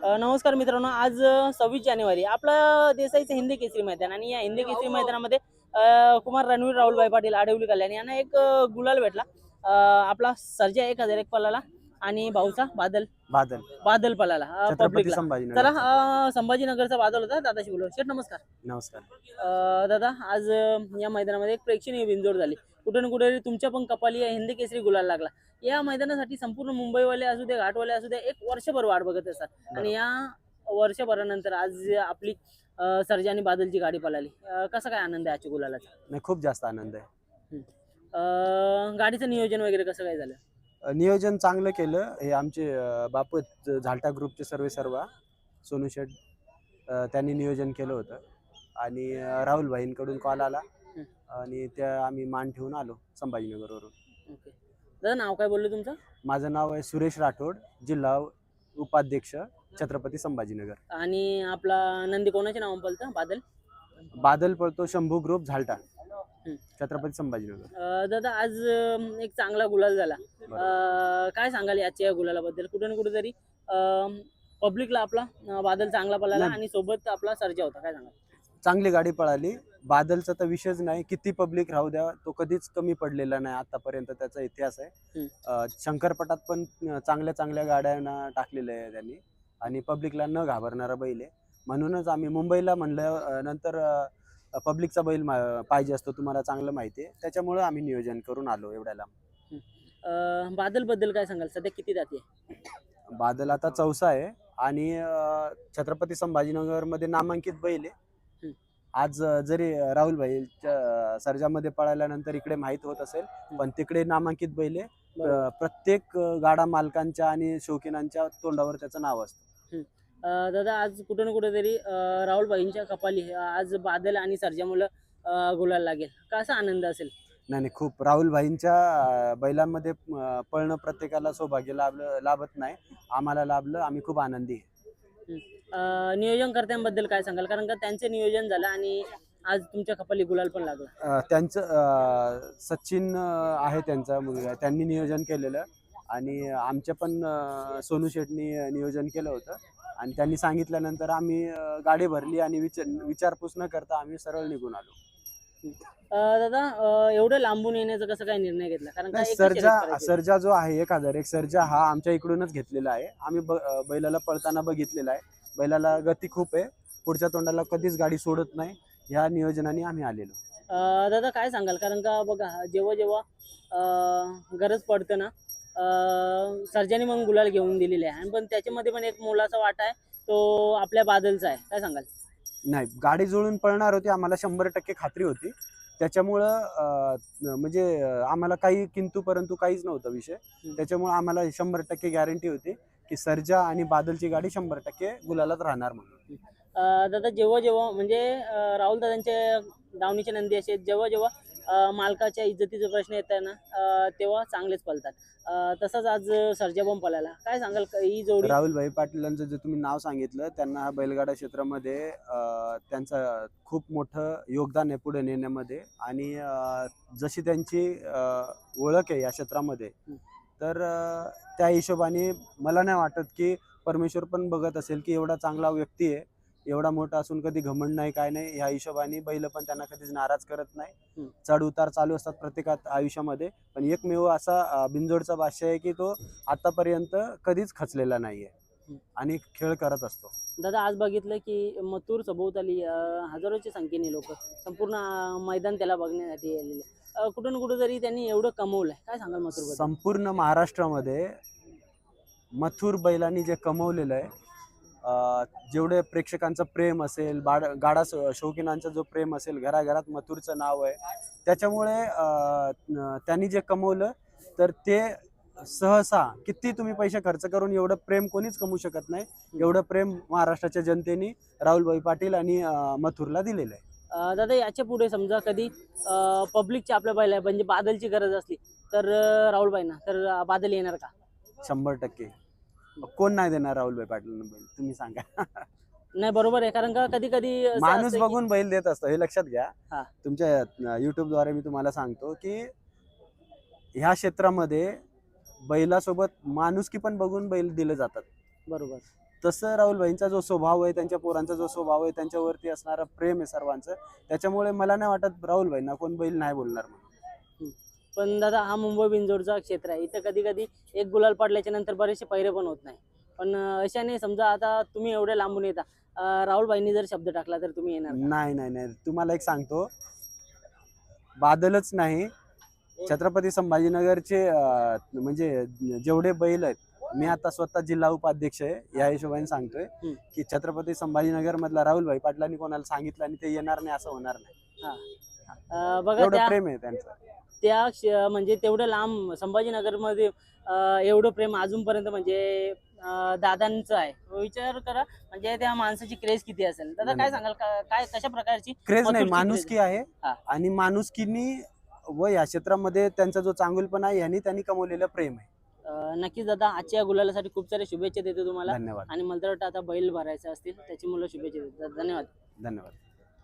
नमस्कार मित्रांनो, आज 26 जानेवारी आपला देसाईचं हिंदी केसरी मैदान आणि या हिंदी केसरी मैदानामध्ये कुमार रणवीर राहुलभाई पाटील आडवली कल्याण यांना एक गुलाल भेटला. आपला सर्जा 1001 पलाला आणि भाऊचा बादल बादल बादल पलाला छत्रपती पब्लिकला. संभाजीनगर. चला, संभाजीनगरचा बादल होता. दादाशी बोलू. शेठ नमस्कार. नमस्कार. दादा, आज या मैदानामध्ये एक प्रेक्षणीय बिनजोड झाली. कुठे ना कुठे तुमच्या पण कपाली या हिंदी केसरी गुलाल लागला. या मैदानासाठी संपूर्ण मुंबईवाले असू दे, घाटवाले असू दे, एक वर्षभर वाट बघत असतात आणि या वर्षभरानंतर आज आपली सर्जा आणि बादलची गाडी पळाली. कसा काय आनंद आहे आजच्या गुलालाचा? नाही, खूप जास्त आनंद आहे. गाडीचं नियोजन वगैरे कसं काय झालं? नियोजन चांगलं केलं. हे आमचे बापू झालटा ग्रुपचे सर्व सोनू शेठ त्यांनी नियोजन केलं होतं आणि राहुल भाईंकडून कॉल आला आणि त्या आम्ही मान ठेवून आलो संभाजीनगरवरून. ओके दादा, नाव काय बोललं तुमचं? माझं नाव आहे सुरेश राठोड, जिल्हा उपाध्यक्ष छत्रपती संभाजीनगर. आणि आपला नंदी कोणाच्या नावाने पळतं? बादल. बादल पळतो शंभू ग्रुप झालटा, छत्रपती संभाजीनगर. दादा, आज एक चांगला गुलाल झाला. काय सांगाल आजच्या या गुलालाबद्दल? कुठे ना कुठेतरी पब्लिकला आपला बादल चांगला पळाला आणि सोबत आपला सर्जा होता. काय सांगाल? चांगली गाडी पळाली. बादलचा तर विषयच नाही, किती पब्लिक राहू द्या, तो कधीच कमी पडलेला नाही आतापर्यंत. त्याचा इतिहास आहे. शंकरपटात पण चांगल्या चांगल्या गाड्यांना टाकलेल्या आहे त्यांनी आणि पब्लिकला न घाबरणारा बैल आहे. म्हणूनच आम्ही मुंबईला म्हणलं नंतर पब्लिकचा बैल पाहिजे असतो, तुम्हाला चांगलं माहिती आहे. त्याच्यामुळे आम्ही नियोजन करून आलो एवढ्याला. बादल बद्दल काय सांगाल? सध्या किती जाती? बादल आता 4सा आहे आणि छत्रपती संभाजीनगर मध्ये नामांकित बैल आहे. आज जरी राहुल भाई सर्जामध्ये पळाल्यानंतर इकडे माहित होत असेल, पण तिकडे नामांकित बैल आहे. प्रत्येक गाडा मालकांच्या आणि शौकीनांच्या तोंडावर त्याचं नाव असतं. दादा, आज कुठे ना कुठेतरी राहुल भाईंच्या कपाली आज बादल आणि सर्जामुळं गुलाल लागेल. कसा आनंद असेल? नाही, खूप. राहुल भाईंच्या बैलांमध्ये पळणं प्रत्येकाला सौभाग्य लाभत नाही. आम्हाला लाभलं, आम्ही खूप आनंदी आहे. नियोजनकर्त्यांबद्दल काय सांगाल? कारण का त्यांचं नियोजन झालं आणि आज तुमच्या कपाली गुलाल पण लागला. त्यांचं सचिन आहे त्यांचा मुलगा, त्यांनी नियोजन केलेलं आणि आमच्या पण सोनू शेठनी नियोजन केलं होतं आणि त्यांनी सांगितल्यानंतर आम्ही गाडी भरली आणि विचारपूस न करता आम्ही सरळ निघून आलो. दादा, एवढं लांबून येण्याचा कसं काय निर्णय घेतला? कारण का सर्जा जो आहे 1001 सर्जा हा आमच्या इकडूनच घेतलेला आहे. आम्ही बैलाला पळताना बघितलेला आहे. बैलाला गती खूप आहे, पुढच्या तोंडाला कधीच गाडी सोडत नाही. ह्या नियोजनाने आम्ही आलेलो. दादा, काय सांगाल? कारण का बघा, जेव्हा जेव्हा गरज पडतं ना, सर्जाने मग गुलाल घेऊन दिलेले आहे, पण त्याच्यामध्ये पण एक मोलाचा वाटा आहे, तो आपल्या बादलचा आहे. काय सांगाल? नाही, गाडी जुळून पळणार होती, आम्हाला 100% खात्री होती. त्याच्यामुळं म्हणजे आम्हाला काही किंतु परंतु काहीच नव्हतं विषय. त्याच्यामुळे आम्हाला 100% गॅरंटी होती की सर्जा आणि बादलची गाडी 100% गुलालात राहणार म्हणून. दादा, जेव्हा जेव्हा म्हणजे राहुल दादांच्या दावणीचे नंदी असे जेव्हा जेव्हा मालकाच्या इज्जतीचा प्रश्न येतात ना, तेव्हा चांगलेच पळतात. तसंच आज सर्जा पण पळाला. काय सांगाल ही जोडी? राहुल भाई पाटलांचं जे तुम्ही नाव सांगितलं, त्यांना बैलगाडा क्षेत्रामध्ये त्यांचं खूप मोठं योगदान आहे पुढे नेण्यामध्ये आणि जशी त्यांची ओळख आहे या क्षेत्रामध्ये, तर त्या हिशोबाने मला नाही वाटत की परमेश्वर पण बघत असेल की एवढा चांगला व्यक्ती आहे, एवढा मोठा असून कधी घमंड नाही, काय नाही. ह्या हिशोबाने बैल पण त्यांना कधीच नाराज करत नाही. चढ उतार चालू असतात प्रत्येकात आयुष्यामध्ये, पण एकमेव असा बिनजोडचा बादशाह आहे की तो आतापर्यंत कधीच खचलेला नाहीये आणि खेळ करत असतो. दादा, आज बघितलं की मथुर सभोवताली हजारोच्या संख्येने लोक संपूर्ण मैदान त्याला बघण्यासाठी आलेले. कुठं ना कुठं तरी त्यांनी एवढं कमवलंय. काय सांगाल मथुर? संपूर्ण महाराष्ट्रामध्ये मथुर बैलांनी जे कमवलेलं आहे, जेवढे प्रेक्षकांचं प्रेम असेल, गाडा शौकीनांचा जो प्रेम असेल, घराघरात मथुरचं नाव आहे. त्याच्यामुळे त्यांनी जे कमवलं, तर ते सहसा किती तुम्ही पैसे खर्च करून एवढं प्रेम कोणीच कमवू शकत नाही. एवढं प्रेम महाराष्ट्राच्या जनतेने राहुलभाई पाटील आणि मथुरला दिलेलं आहे. दादा, याच्या पुढे समजा कधी पब्लिकच्या आपल्या बैला म्हणजे बादलची गरज असली तर राहुलभाईंना तर बादल येणार का? 100%. कोण नाही देणार राहुलभाई पाटील बैल? तुम्ही सांगा. नाही, बरोबर आहे. कारण का कधी कधी माणूस बघून बैल देत असतो, हे लक्षात घ्या. हा. तुमच्या YouTube द्वारे मी तुम्हाला सांगतो की ह्या क्षेत्रामध्ये बैलासोबत माणुसकी पण बघून बैल दिले जातात. बरोबर. तसं राहुलभाईंचा जो स्वभाव आहे, त्यांच्या पोरांचा जो स्वभाव आहे, त्यांच्यावरती असणारं प्रेम आहे सर्वांचं, त्याच्यामुळे मला नाही वाटत राहुलभाईंना कोण बैल नाही बोलणार म्हणून. पण दादा हा मुंबई बिनजोडचा क्षेत्र आहे, इथं कधी कधी एक गुलाल पडल्याच्या नंतर बरेचसे पैरे पण होत नाही. पण अशाने समजा आता तुम्ही एवढे लांबून येता, राहुलभाईंनी जर शब्द टाकला तर तुम्ही येणार का? नाही नाही नाही, तुम्हाला एक सांगतो, बादलच नाही, छत्रपती संभाजीनगरचे म्हणजे जेवढे बैल आहेत, मी आता स्वतः जिल्हा उपाध्यक्ष आहे या हिशोबाने सांगतोय की छत्रपती संभाजीनगर मधला राहुलभाई पाटलांनी कोणाला सांगितलं आणि ते येणार नाही असं होणार नाही. बघा एवढं प्रेम आहे त्यांचं. म्हणजे तेवढं लांब संभाजीनगर मध्ये एवढं प्रेम अजूनपर्यंत म्हणजे दादांचं आहे. विचार करा म्हणजे त्या माणसाची क्रेज किती असेल. दादा काय सांगाल, काय कशा प्रकारची क्रेज नाही, मथुरची माणुसकी आहे. हा. आणि माणुसकीनी व या क्षेत्रामध्ये त्यांचा जो चांगुलपणा आहे यांनी त्यांनी कमवलेलं प्रेम आहे. नक्कीच दादा, आजच्या गुलालासाठी खूप सारे शुभेच्छा देतो तुम्हाला. धन्यवाद. आणि मला तर वाटतं आता बैल भरायचे असतील त्याची मुलं शुभेच्छा देतात. धन्यवाद. धन्यवाद.